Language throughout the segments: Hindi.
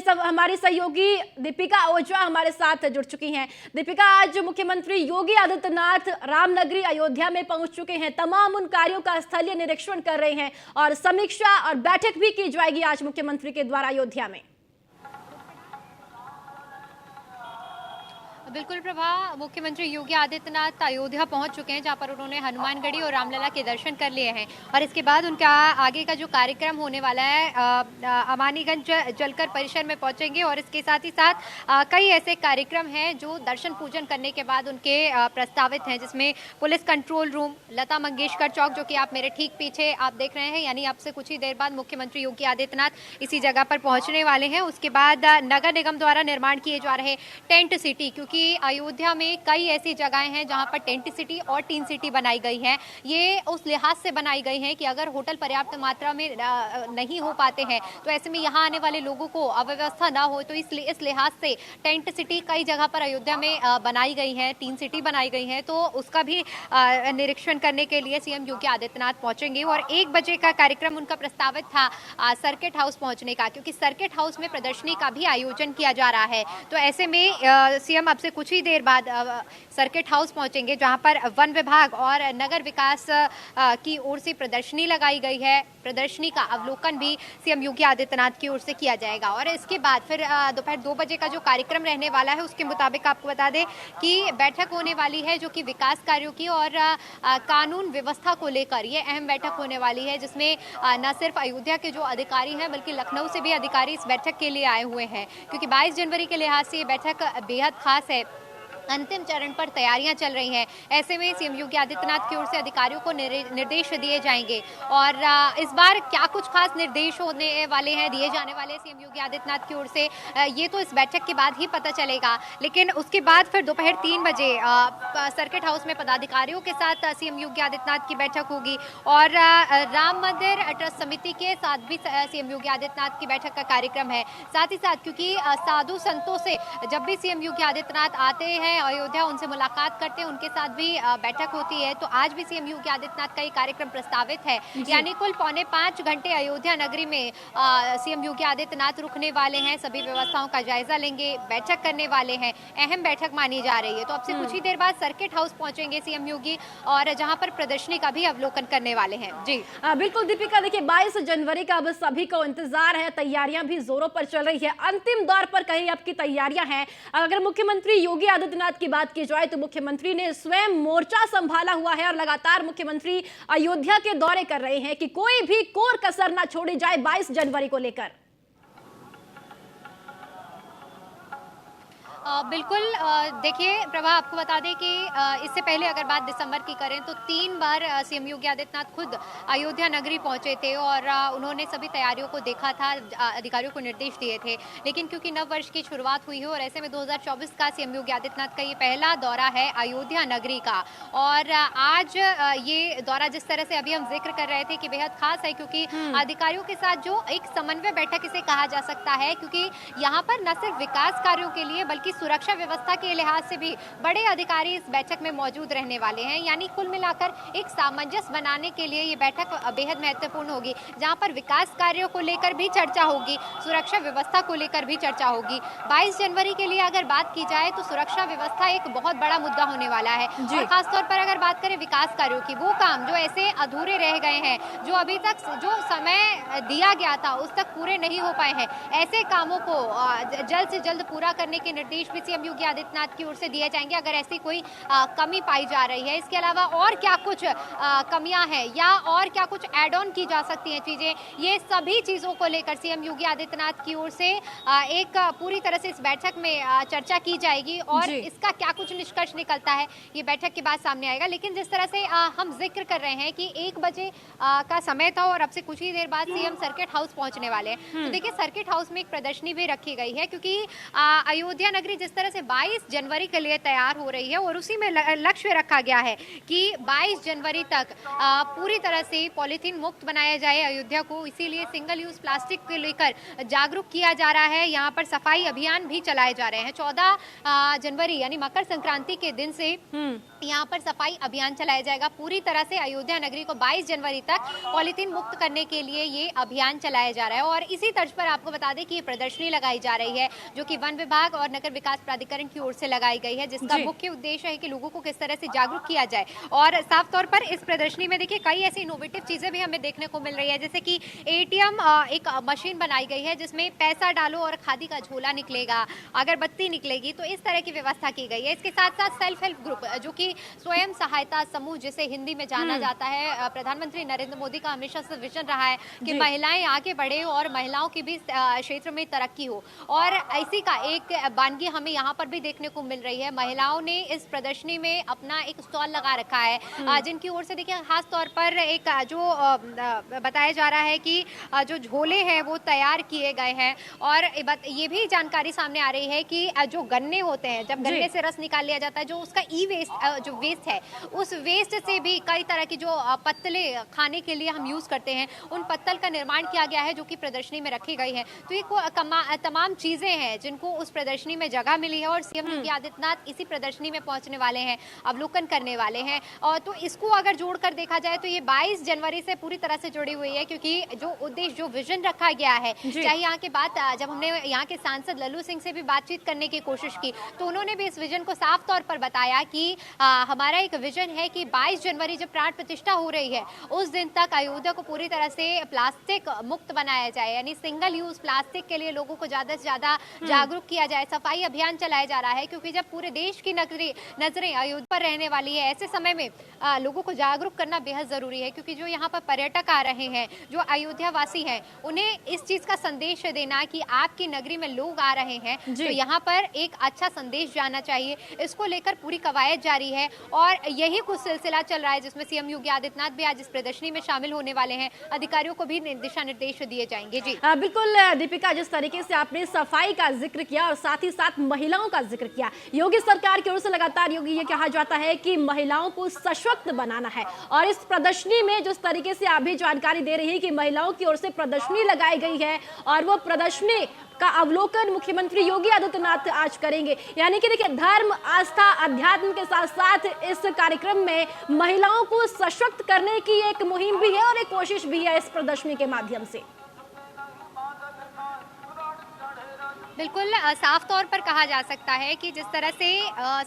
सब हमारी सहयोगी दीपिका ओझा हमारे साथ जुड़ चुकी हैं। दीपिका, आज मुख्यमंत्री योगी आदित्यनाथ रामनगरी अयोध्या में पहुंच चुके हैं, तमाम उन कार्यों का स्थलीय निरीक्षण कर रहे हैं और समीक्षा और बैठक भी की जाएगी आज मुख्यमंत्री के द्वारा अयोध्या में। बिल्कुल प्रभा, मुख्यमंत्री योगी आदित्यनाथ अयोध्या पहुंच चुके हैं, जहां पर उन्होंने हनुमानगढ़ी और रामलला के दर्शन कर लिए हैं और इसके बाद उनका आगे का जो कार्यक्रम होने वाला है, अमानीगंज जलकर परिसर में पहुंचेंगे और इसके साथ ही साथ कई ऐसे कार्यक्रम हैं जो दर्शन पूजन करने के बाद उनके प्रस्तावित हैं, जिसमें police control room, Lata Mangeshkar चौक, जो कि आप मेरे ठीक पीछे आप देख रहे हैं, यानी आपसे कुछ ही देर बाद मुख्यमंत्री योगी आदित्यनाथ इसी जगह पर पहुंचने वाले हैं। उसके बाद नगर निगम द्वारा निर्माण किए जा रहे टेंट सिटी, क्योंकि अयोध्या में कई ऐसी जगहें हैं जहां पर टेंट सिटी और टीन सिटी बनाई गई हैं। ये उस लिहाज से बनाई गई हैं कि अगर होटल पर्याप्त मात्रा में नहीं हो पाते हैं तो ऐसे में यहां आने वाले लोगों को अव्यवस्था ना हो, तो इसलिए इस लिहाज से टेंट सिटी कई जगह पर अयोध्या में बनाई गई है, टीन सिटी बनाई गई है। तो उसका भी निरीक्षण करने के लिए सीएम योगी आदित्यनाथ पहुंचेंगे और 1 बजे का कार्यक्रम उनका प्रस्तावित था सर्किट हाउस पहुंचने का, क्योंकि सर्किट हाउस में प्रदर्शनी का भी आयोजन किया जा रहा है। तो ऐसे में सीएम अब से कुछ ही देर बाद सर्किट हाउस पहुंचेंगे, जहां पर वन विभाग और नगर विकास की ओर से प्रदर्शनी लगाई गई है। प्रदर्शनी का अवलोकन भी सीएम योगी आदित्यनाथ की ओर से किया जाएगा और इसके बाद फिर दोपहर 2 बजे का जो कार्यक्रम रहने वाला है, उसके मुताबिक आपको बता दें कि बैठक होने वाली है जो कि विकास कार्यों की और कानून व्यवस्था को लेकर ये अहम बैठक होने वाली है, जिसमें न सिर्फ अयोध्या के जो अधिकारी हैं बल्कि लखनऊ से भी अधिकारी इस बैठक के लिए आए हुए हैं, क्योंकि 22 जनवरी के लिहाज से ये बैठक बेहद खास है। अंतिम चरण पर तैयारियां चल रही हैं। ऐसे में सीएम योगी आदित्यनाथ की ओर से अधिकारियों को निर्देश दिए जाएंगे और इस बार क्या कुछ खास निर्देश होने वाले हैं, दिए जाने वाले हैं सीएम योगी आदित्यनाथ की ओर से, ये तो इस बैठक के बाद ही पता चलेगा। लेकिन उसके बाद फिर दोपहर 3 बजे सर्किट हाउस में पदाधिकारियों के साथ सीएम योगी आदित्यनाथ की बैठक होगी और राम मंदिर ट्रस्ट समिति के साथ भी सीएम योगी आदित्यनाथ की बैठक का कार्यक्रम है। साथ ही साथ क्योंकि साधु संतों से जब भी सीएम योगी आदित्यनाथ आते हैं अयोध्या, उनसे मुलाकात करते हैं, उनके साथ भी बैठक होती है। तो आज भी सीएम योगी आदित्यनाथ का ये कार्यक्रम प्रस्तावित है, यानी कुल 4.25 घंटे अयोध्या नगरी में सीएम योगी आदित्यनाथ रुकने वाले हैं, सभी व्यवस्थाओं का जायजा लेंगे, बैठक करने वाले हैं। अहम बैठक मानी जा रही है। तो अब से कुछ ही देर बाद सर्किट हाउस पहुंचेंगे सीएम योगी और जहां पर प्रदर्शनी का भी अवलोकन करने वाले हैं। जी बिल्कुल दीपिका, देखिए 22 जनवरी का अब सभी को इंतजार है, तैयारियां भी जोरों पर चल रही है। अंतिम दौर पर कहीं आपकी तैयारियां हैं? अगर मुख्यमंत्री योगी आदित्यनाथ की बात की जाए तो मुख्यमंत्री ने स्वयं मोर्चा संभाला हुआ है और लगातार मुख्यमंत्री अयोध्या के दौरे कर रहे हैं कि कोई भी कोर कसर ना छोड़ी जाए 22 जनवरी को लेकर। बिल्कुल, देखिए प्रभा, आपको बता दें कि इससे पहले अगर बात दिसंबर की करें तो 3 बार सीएम योगी आदित्यनाथ खुद अयोध्या नगरी पहुंचे थे और उन्होंने सभी तैयारियों को देखा था, अधिकारियों को निर्देश दिए थे। लेकिन क्योंकि नव वर्ष की शुरुआत हुई है और ऐसे में 2024 का सीएम योगी आदित्यनाथ का ये पहला दौरा है अयोध्या नगरी का और आज ये दौरा जिस तरह से अभी हम जिक्र कर रहे थे कि बेहद खास है, क्योंकि अधिकारियों के साथ जो एक समन्वय बैठक इसे कहा जा सकता है, क्योंकि यहाँ पर न सिर्फ विकास कार्यों के लिए बल्कि सुरक्षा व्यवस्था के लिहाज से भी बड़े अधिकारी इस बैठक में मौजूद रहने वाले हैं। यानी कुल मिलाकर एक सामंजस्य बनाने के लिए ये बैठक बेहद महत्वपूर्ण होगी, जहां पर विकास कार्यों को लेकर भी चर्चा होगी, सुरक्षा व्यवस्था को लेकर भी चर्चा होगी। 22 जनवरी के लिए अगर बात की जाए तो सुरक्षा व्यवस्था एक बहुत बड़ा मुद्दा होने वाला है और खासतौर पर अगर बात करें विकास कार्यों की, वो काम जो ऐसे अधूरे रह गए हैं, जो अभी तक जो समय दिया गया था उस तक पूरे नहीं हो पाए हैं, ऐसे कामों को जल्द से जल्द पूरा करने के निर्देश भी सीएम योगी आदित्यनाथ की ओर से दिए जाएंगे अगर ऐसी कोई कमी पाई जा रही है। इसके अलावा और क्या कुछ कमियां हैं या और क्या कुछ ऐड ऑन की जा सकती हैं चीजें, ये सभी चीजों को लेकर सीएम योगी आदित्यनाथ की ओर से एक पूरी तरह से इस बैठक में चर्चा की जाएगी और इसका क्या कुछ निष्कर्ष निकलता है ये बैठक के बाद सामने आएगा। लेकिन जिस तरह से हम जिक्र कर रहे हैं कि 1 बजे का समय था और अब से कुछ ही देर बाद सीएम सर्किट हाउस पहुंचने वाले हैं, तो देखिए सर्किट हाउस में एक प्रदर्शनी भी रखी गई है, क्योंकि अयोध्या नगरी जिस तरह से 22 जनवरी के लिए तैयार हो रही है और उसी में लक्ष्य रखा गया है कि 22 जनवरी तक पूरी तरह से पॉलीथीन मुक्त बनाया जाए अयोध्या को, इसीलिए सिंगल यूज प्लास्टिक को लेकर जागरूक किया जा रहा है। यहाँ पर सफाई अभियान भी चलाए जा रहे हैं। 14 जनवरी यानी मकर संक्रांति के दिन से यहाँ पर सफाई अभियान चलाया जाएगा। पूरी तरह से अयोध्या नगरी को 22 जनवरी तक पॉलीथीन मुक्त करने के लिए ये अभियान चलाया जा रहा है। और इसी तर्ज पर आपको बता दें कि ये प्रदर्शनी लगाई जा रही है जो कि वन विभाग और नगर विकास प्राधिकरण की ओर से लगाई गई है, जिसका मुख्य उद्देश्य है कि लोगों को किस तरह से जागरूक किया जाए। और साफ तौर पर इस प्रदर्शनी में देखिए कई ऐसी इनोवेटिव चीजें भी हमें देखने को मिल रही है, जैसे कि एटीएम एक मशीन बनाई गई है जिसमें पैसा डालो और खादी का झोला निकलेगा, अगरबत्ती निकलेगी, तो इस तरह की व्यवस्था की गई है। इसके साथ साथ सेल्फ हेल्प ग्रुप जो कि स्वयं सहायता समूह जिसे हिंदी में जाना जाता है, प्रधानमंत्री नरेंद्र मोदी का हमेशा से विजन रहा है कि महिलाएं आगे बढ़े और महिलाओं की भी क्षेत्र में तरक्की हो। और इसी का एक वानगी हमें यहाँ पर भी देखने को मिल रही है। महिलाओं ने इस प्रदर्शनी में अपना एक स्टॉल लगा रखा है, जिनकी ओर से देखिए खास तौर पर एक जो बताया जा रहा है कि जो झोले हैं वो तैयार किए गए हैं। और ये भी जानकारी सामने आ रही है कि जो गन्ने होते हैं, जब गन्ने से रस निकाल लिया जाता है, जो उसका ई वेस्ट जो वेस्ट है, उस वेस्ट से भी कई तरह की जो पत्तले खाने के लिए हम यूज करते हैं, उन पत्तल का निर्माण किया गया है जो कि प्रदर्शनी में रखी गई है। तो ये तमाम चीजें हैं जिनको उस प्रदर्शनी में जगह मिली है और सीएम योगी आदित्यनाथ इसी प्रदर्शनी में पहुंचने वाले हैं, अवलोकन करने वाले हैं। और तो इसको अगर जोड़कर देखा जाए तो ये 22 जनवरी से पूरी तरह से जुड़ी हुई है, क्योंकि जो उद्देश्य जो विजन रखा गया है, चाहे यहाँ के बात जब हमने यहाँ के सांसद लल्लू सिंह से भी बातचीत करने की कोशिश की तो उन्होंने भी इस विजन को साफ तौर पर बताया कि हमारा एक विजन है कि 22 जनवरी जब प्राण प्रतिष्ठा हो रही है उस दिन तक अयोध्या को पूरी तरह से प्लास्टिक मुक्त बनाया जाए, यानी सिंगल यूज प्लास्टिक के लिए लोगों को ज्यादा से ज्यादा जागरूक किया जाए। सफाई अभियान चलाया जा रहा है, क्योंकि जब पूरे देश की नजरें अयोध्या पर रहने वाली है, ऐसे समय में लोगों को जागरूक करना बेहद जरूरी है। क्योंकि जो यहाँ पर पर्यटक आ रहे हैं, जो अयोध्या वासी हैं, उन्हें इस चीज का संदेश देना कि आपकी नगरी में लोग आ रहे हैं तो यहाँ पर एक अच्छा संदेश जाना चाहिए। इसको लेकर पूरी कवायद जारी है और यही कुछ सिलसिला चल रहा है जिसमें सीएम योगी आदित्यनाथ भी आज इस प्रदर्शनी में शामिल होने वाले हैं। अधिकारियों को भी दिशा निर्देश दिए जाएंगे। जी बिल्कुल दीपिका, जिस तरीके से आपने सफाई का जिक्र किया और साथ ही साथ महिलाओं का जिक्र किया, योगी सरकार की ओर से लगातार योगी ये कहा जाता है कि महिलाओं को सशक्त बनाना है। और इस प्रदर्शनी में जिस तरीके से आप भी जानकारी दे रही है कि महिलाओं की ओर से प्रदर्शनी लगाई गई है और वो प्रदर्शनी का अवलोकन मुख्यमंत्री योगी आदित्यनाथ आज करेंगे। यानी कि देखिए, धर्म, आस्था, अध्यात्म के साथ साथ इस कार्यक्रम में महिलाओं को सशक्त करने की एक मुहिम भी है और एक कोशिश भी है इस प्रदर्शनी के माध्यम से। बिल्कुल साफ तौर पर कहा जा सकता है कि जिस तरह से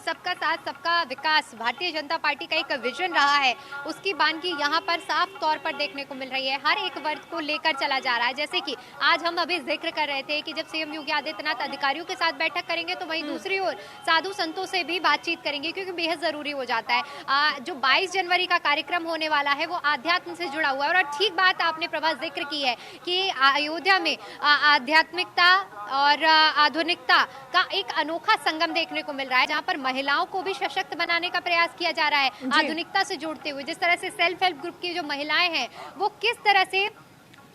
सबका साथ सबका विकास भारतीय जनता पार्टी का एक विजन रहा है, उसकी बानगी यहाँ पर साफ तौर पर देखने को मिल रही है। हर एक वर्ग को लेकर चला जा रहा है। जैसे कि आज हम अभी जिक्र कर रहे थे कि जब सीएम योगी आदित्यनाथ अधिकारियों के साथ बैठक करेंगे तो वहीं दूसरी ओर साधु संतों से भी बातचीत करेंगे, क्योंकि बेहद जरूरी हो जाता है। जो 22 जनवरी का कार्यक्रम होने वाला है वो आध्यात्म से जुड़ा हुआ है। और ठीक बात आपने प्रभा जिक्र की है कि अयोध्या में आध्यात्मिकता और आधुनिकता का एक अनोखा संगम देखने को मिल रहा है, जहां पर महिलाओं को भी सशक्त बनाने का प्रयास किया जा रहा है आधुनिकता से जोड़ते हुए। जिस तरह से सेल्फ हेल्प ग्रुप की जो महिलाएं हैं वो किस तरह से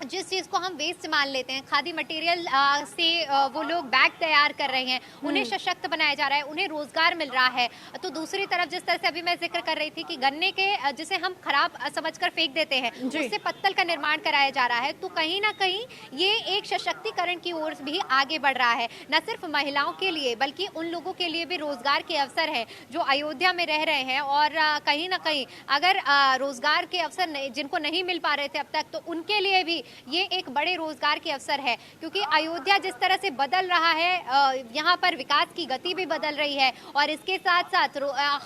जिस चीज को हम वेस्ट मान लेते हैं, खादी मटेरियल से वो लोग बैग तैयार कर रहे हैं, उन्हें सशक्त बनाया जा रहा है, उन्हें रोजगार मिल रहा है। तो दूसरी तरफ जिस तरह से अभी मैं जिक्र कर रही थी कि गन्ने के जिसे हम खराब समझकर फेंक देते हैं, उससे पत्तल का निर्माण कराया जा रहा है। तो कहीं ना कहीं ये एक सशक्तिकरण की ओर भी आगे बढ़ रहा है, न सिर्फ महिलाओं के लिए बल्कि उन लोगों के लिए भी रोजगार के अवसर है जो अयोध्या में रह रहे हैं। और कहीं ना कहीं अगर रोजगार के अवसर जिनको नहीं मिल पा रहे थे अब तक, तो उनके लिए भी ये एक बड़े रोजगार के अवसर है। क्योंकि अयोध्या जिस तरह से बदल रहा है, यहाँ पर विकास की गति भी बदल रही है और इसके साथ साथ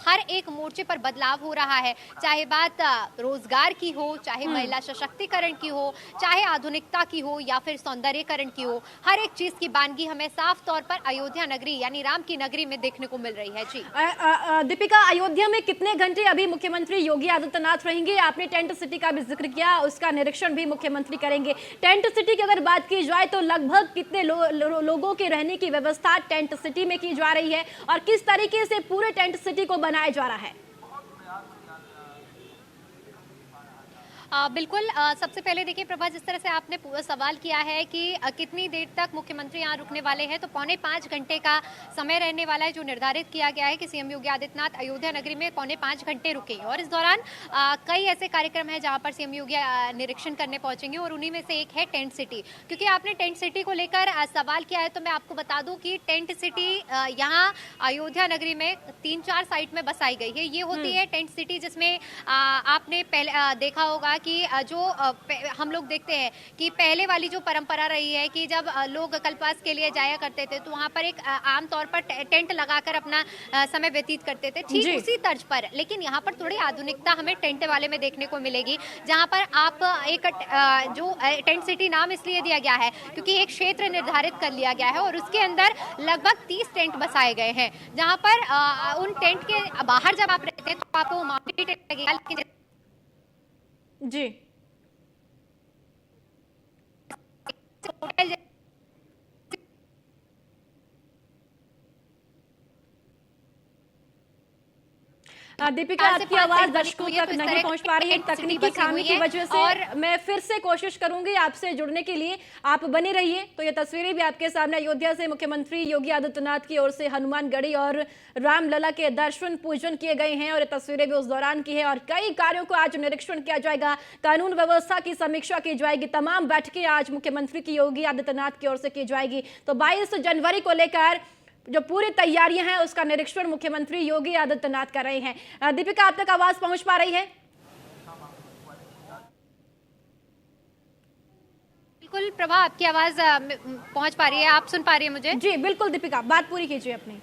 हर एक मोर्चे पर बदलाव हो रहा है, चाहे बात रोजगार की हो, चाहे महिला सशक्तिकरण की हो, चाहे आधुनिकता की हो या फिर सौंदर्यकरण की हो। हर एक चीज की बानगी हमें साफ तौर पर अयोध्या नगरी यानी राम की नगरी में देखने को मिल रही है। जी दीपिका, अयोध्या में कितने घंटे अभी मुख्यमंत्री योगी आदित्यनाथ रहेंगे? आपने टेंट सिटी का भी जिक्र किया, उसका निरीक्षण भी मुख्यमंत्री करेंगे। टेंट सिटी की अगर बात की जाए तो लगभग कितने लोगों के रहने की व्यवस्था टेंट सिटी में की जा रही है और किस तरीके से पूरे टेंट सिटी को बनाया जा रहा है? बिल्कुल, सबसे पहले देखिए प्रभा, जिस तरह से आपने सवाल किया है कि कितनी देर तक मुख्यमंत्री यहाँ रुकने वाले हैं, तो 4.25 घंटे का समय रहने वाला है, जो निर्धारित किया गया है कि सीएम योगी आदित्यनाथ अयोध्या नगरी में 4.25 घंटे रुकेंगे। और इस दौरान कई ऐसे कार्यक्रम हैं जहाँ पर सीएम योगी निरीक्षण करने पहुंचेंगे, और उन्हीं में से एक है टेंट सिटी। क्योंकि आपने टेंट सिटी को लेकर सवाल किया है, तो मैं आपको बता दूं कि टेंट सिटी यहाँ अयोध्या नगरी में 3-4 साइट में बसाई गई है। ये होती है टेंट सिटी, जिसमें आपने पहले देखा होगा कि जो हम लोग देखते हैं कि पहले वाली जो परंपरा रही है कि जब लोग कल्पवास के लिए जाया करते थे, तो वहां पर एक आम तौर पर टेंट लगाकर अपना समय व्यतीत करते थे, ठीक उसी तर्ज पर। लेकिन यहाँ पर थोड़ी आधुनिकता हमें टेंट वाले में देखने को मिलेगी, जहां पर आप एक जो टेंट सिटी नाम इसलिए दिया गया है क्योंकि एक क्षेत्र निर्धारित कर लिया गया है, और उसके अंदर लगभग 30 टेंट बसाए गए हैं, जहां पर उन टेंट के बाहर जब आप रहते हैं तो आपको माउंटेन टेंट लगेगा, लेकिन जी होटल दीपिका, आपकी आवाज दर्शकों तक नहीं पहुंच पा रही है तकनीकी खामी की वजह से, और मैं फिर से कोशिश करूंगी आपसे जुड़ने के लिए, आप बने रहिए। तो ये तस्वीरें भी आपके सामने अयोध्या से मुख्यमंत्री योगी आदित्यनाथ की ओर से हनुमानगढ़ी और रामलला के दर्शन पूजन किए गए हैं, और ये तस्वीरें भी उस दौरान की है। और कई कार्यों को आज निरीक्षण किया जाएगा, कानून व्यवस्था की समीक्षा की जाएगी, तमाम बैठकें आज मुख्यमंत्री की योगी आदित्यनाथ की ओर से की जाएगी। तो 22 जनवरी को लेकर जो पूरी तैयारियां हैं उसका निरीक्षण मुख्यमंत्री योगी आदित्यनाथ कर रहे हैं। दीपिका, आप तक आवाज पहुंच पा रही है? बिल्कुल प्रभा, आपकी आवाज पहुंच पा रही है, आप सुन पा रही है मुझे? जी बिल्कुल दीपिका, बात पूरी कीजिए अपनी।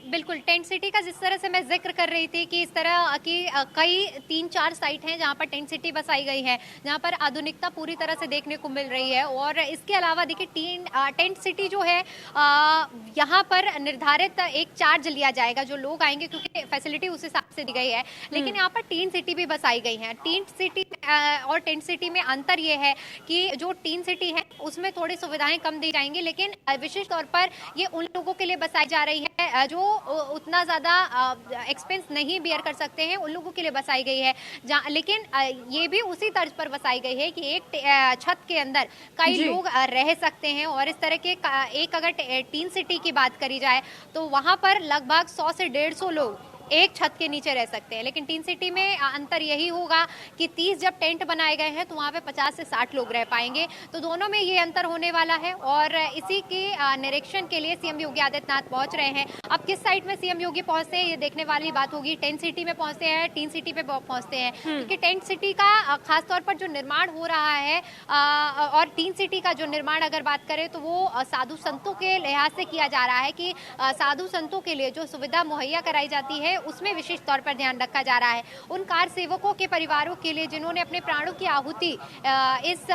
बिल्कुल, टेंट सिटी का जिस तरह से मैं जिक्र कर रही थी कि इस तरह की कई 3-4 साइट हैं जहां पर टेंट सिटी बसाई गई है, जहां पर आधुनिकता पूरी तरह से देखने को मिल रही है। और इसके अलावा देखिए टेंट सिटी जो है, यहां पर निर्धारित एक चार्ज लिया जाएगा जो लोग आएंगे, क्योंकि फैसिलिटी उस हिसाब से दी गई है। लेकिन यहाँ पर टेंट सिटी भी बसाई गई है। टेंट सिटी और टेंट सिटी में अंतर यह है कि जो टेंट सिटी है उसमें थोड़ी सुविधाएं कम दी जाएंगी, लेकिन विशेष तौर पर ये उन लोगों के लिए बसाई जा रही है जो उतना ज्यादा एक्सपेंस नहीं बियर कर सकते हैं, उन लोगों के लिए बसाई गई है। लेकिन ये भी उसी तर्ज पर बसाई गई है कि एक छत के अंदर कई लोग रह सकते हैं। और इस तरह के एक अगर टीन सिटी की बात करी जाए तो वहां पर लगभग 100 से 150 लोग एक छत के नीचे रह सकते हैं। लेकिन टीन सिटी में अंतर यही होगा कि 30 जब टेंट बनाए गए हैं तो वहां पे 50 से 60 लोग रह पाएंगे। तो दोनों में ये अंतर होने वाला है, और इसी के निरीक्षण के लिए सीएम योगी आदित्यनाथ पहुंच रहे हैं। अब किस साइड में सीएम योगी पहुंचते हैं ये देखने वाली बात होगी। टेंट सिटी में पहुंचते हैं, टीन सिटी पे पहुंचते हैं, क्योंकि टेंट सिटी का खासतौर पर जो निर्माण हो रहा है और टीन सिटी का जो निर्माण अगर बात करें तो वो साधु संतों के लिहाज से किया जा रहा है कि साधु संतों के लिए जो सुविधा मुहैया कराई जाती है उसमें विशेष तौर पर ध्यान रखा जा रहा है। उन कार सेवकों के परिवारों के लिए जिन्होंने अपने प्राणों की आहुति इस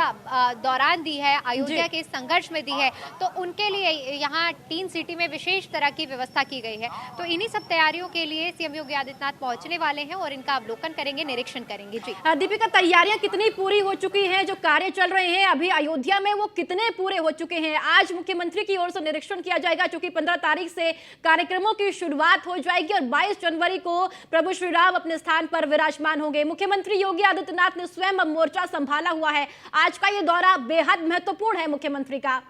दौरान दी है, अयोध्या के संघर्ष में दी है, तो उनके लिए यहाँ टीन सिटी में विशेष तरह की व्यवस्था की गई है। तो इन्हीं सब तैयारियों के लिए सीएम योगी आदित्यनाथ पहुंचने वाले हैं और इनका अवलोकन करेंगे, निरीक्षण करेंगे। जी दीपिका, तैयारियां कितनी पूरी हो चुकी हैं? जो कार्य चल रहे हैं अभी अयोध्या में वो कितने पूरे हो चुके हैं? आज मुख्यमंत्री की ओर से निरीक्षण किया जाएगा, क्योंकि 15 तारीख से कार्यक्रमों की शुरुआत हो जाएगी और 22 जनवरी को प्रभु श्री राम अपने स्थान पर विराजमान होंगे। मुख्यमंत्री योगी आदित्यनाथ ने स्वयं अब मोर्चा संभाला हुआ है। आज का ये दौरा बेहद महत्वपूर्ण है मुख्यमंत्री का।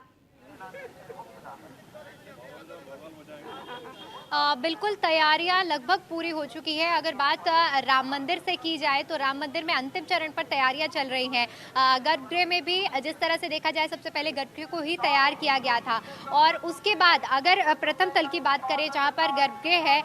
बिल्कुल, तैयारियां लगभग पूरी हो चुकी है। अगर बात राम मंदिर से की जाए तो राम मंदिर में अंतिम चरण पर तैयारियां चल रही हैं। गर्भगृह में भी जिस तरह से देखा जाए, सबसे पहले गर्भगृह को ही तैयार किया गया था, और उसके बाद अगर प्रथम तल की बात करें जहां पर गर्भगृह है,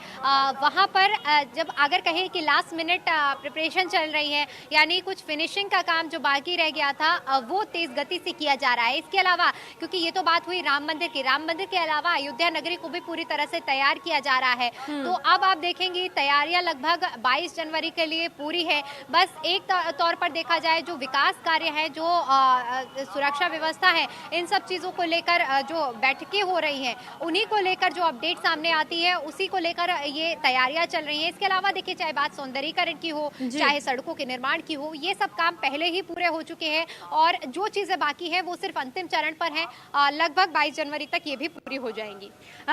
वहां पर जब अगर कहें कि लास्ट मिनट प्रिपरेशन चल रही है, यानी कुछ फिनिशिंग का काम जो बाकी रह गया था वो तेज गति से किया जा रहा है। इसके अलावा, क्योंकि ये तो बात हुई राम मंदिर की, राम मंदिर के अलावा अयोध्या नगरी को भी पूरी तरह से तैयार किया जा रहा है। तो अब आप देखेंगे तैयारियां लगभग 22 जनवरी के लिए पूरी है। बस एक तौर पर देखा जाए, जो विकास कार्य है, जो सुरक्षा व्यवस्था है, इन सब चीजों को लेकर जो बैठकें हो रही हैं, उन्हीं को लेकर जो अपडेट सामने आती है उसी को लेकर ये तैयारियां चल रही हैं। इसके अलावा देखिए, चाहे बात सौंदर्यीकरण की हो, चाहे सड़कों के निर्माण की हो, ये सब काम पहले ही पूरे हो चुके हैं, और जो चीजें बाकी है वो सिर्फ अंतिम चरण पर है। लगभग 22 जनवरी तक ये भी पूरी हो जाएंगी।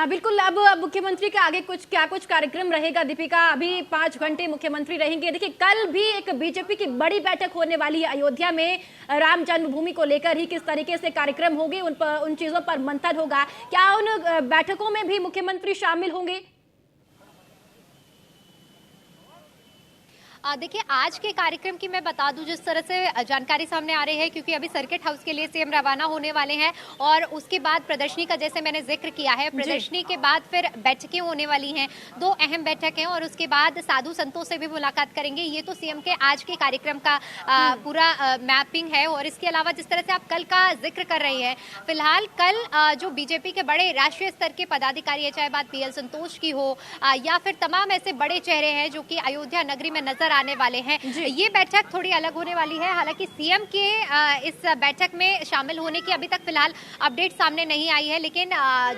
बिल्कुल, अब मुख्यमंत्री का आगे कुछ कार्यक्रम रहेगा दीपिका? अभी 5 घंटे मुख्यमंत्री रहेंगे। देखिए, कल भी एक बीजेपी की बड़ी बैठक होने वाली है अयोध्या में राम जन्मभूमि को लेकर ही। किस तरीके से कार्यक्रम होंगे, उन चीजों पर मंथन होगा। क्या उन बैठकों में भी मुख्यमंत्री शामिल होंगे? देखिए, आज के कार्यक्रम की मैं बता दूं, जिस तरह से जानकारी सामने आ रही है, क्योंकि अभी सर्किट हाउस के लिए सीएम रवाना होने वाले हैं और उसके बाद प्रदर्शनी का जैसे मैंने जिक्र किया है, प्रदर्शनी के बाद फिर बैठकें होने वाली हैं। 2 अहम बैठक हैं और उसके बाद साधु संतों से भी मुलाकात करेंगे। ये तो सीएम के आज के कार्यक्रम का पूरा मैपिंग है। और इसके अलावा जिस तरह से आप कल का जिक्र कर रही हैं, फिलहाल कल जो बीजेपी के बड़े राष्ट्रीय स्तर के पदाधिकारी है, चाहे बात पीएल संतोष की हो या फिर तमाम ऐसे बड़े चेहरे हैं जो कि अयोध्या नगरी में नजर आने वाले हैं, ये बैठक थोड़ी अलग होने वाली है। हालांकि सीएम के इस बैठक में शामिल होने की अभी तक फिलहाल अपडेट सामने नहीं आई है, लेकिन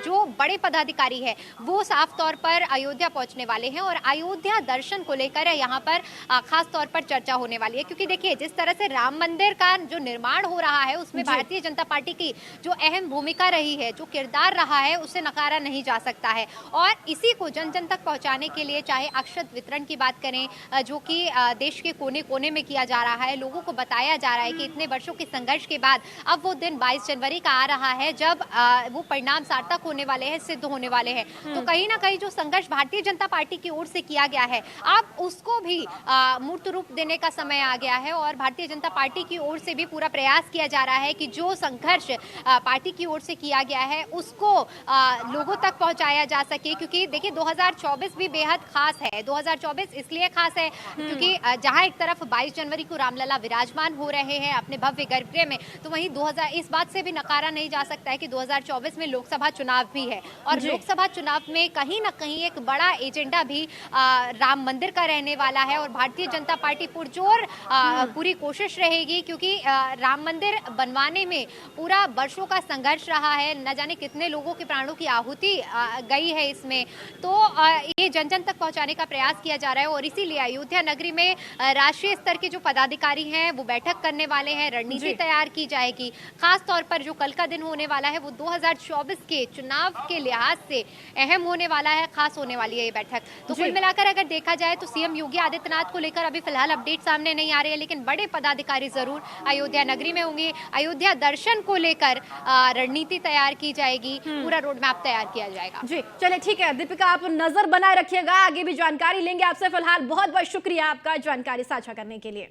जो बड़े पदाधिकारी है वो साफ तौर पर अयोध्या पहुंचने वाले हैं और अयोध्या दर्शन को लेकर यहाँ पर खास तौर पर चर्चा होने वाली है। क्योंकि देखिए, जिस तरह से राम मंदिर का जो निर्माण हो रहा है उसमें भारतीय जनता पार्टी की जो अहम भूमिका रही है, जो किरदार रहा है, उसे नकारा नहीं जा सकता है। और इसी को जन जन तक पहुंचाने के लिए चाहे अक्षत वितरण की बात करें, जो कि देश के कोने कोने में किया जा रहा है, लोगों को बताया जा रहा है कि इतने वर्षों के संघर्ष के बाद अब वो दिन 22 जनवरी का आ रहा है जब वो परिणाम सार्थक होने वाले हैं, सिद्ध होने वाले हैं। तो कहीं ना कहीं जो संघर्ष भारतीय जनता पार्टी की ओर से किया गया है, अब उसको भी मूर्त रूप देने का समय आ गया है और भारतीय जनता पार्टी की ओर से भी पूरा प्रयास किया जा रहा है कि जो संघर्ष पार्टी की ओर से किया गया है उसको लोगों तक पहुंचाया जा सके। क्योंकि देखिए, 2024 भी बेहद खास है। 2024 इसलिए खास है क्योंकि जहां एक तरफ 22 जनवरी को रामलला विराजमान हो रहे हैं अपने भव्य गर्भगृह में, तो वहीं 2000 इस बात से भी नकारा नहीं जा सकता है कि 2024 में लोकसभा चुनाव भी है और लोकसभा चुनाव में कहीं ना कहीं एक बड़ा एजेंडा भी राम मंदिर का रहने वाला है। और भारतीय जनता पार्टी पुरजोर पूरी कोशिश रहेगी, क्योंकि राम मंदिर बनवाने में पूरा वर्षों का संघर्ष रहा है, न जाने कितने लोगों के प्राणों की आहुति गई है इसमें। तो ये जन जन तक पहुंचाने का प्रयास किया जा रहा है और इसीलिए अयोध्या नगरी में राष्ट्रीय स्तर के जो पदाधिकारी हैं वो बैठक करने वाले हैं, रणनीति तैयार की जाएगी। खास तौर पर जो कल का दिन होने वाला है वो 2024 के चुनाव के लिहाज से अहम होने वाला है, खास होने वाली है ये बैठक। तो कुल मिलाकर अगर देखा जाए तो सीएम योगी आदित्यनाथ को लेकर अभी फिलहाल अपडेट सामने नहीं आ रही है, लेकिन बड़े पदाधिकारी जरूर अयोध्या नगरी में होंगे। अयोध्या दर्शन को लेकर रणनीति तैयार की जाएगी, पूरा रोड मैप तैयार किया जाएगा। जी चलिए, ठीक है दीपिका, आप नजर बनाए रखिएगा, आगे भी जानकारी लेंगे आपसे। फिलहाल बहुत बहुत शुक्रिया आपका जानकारी साझा करने के लिए।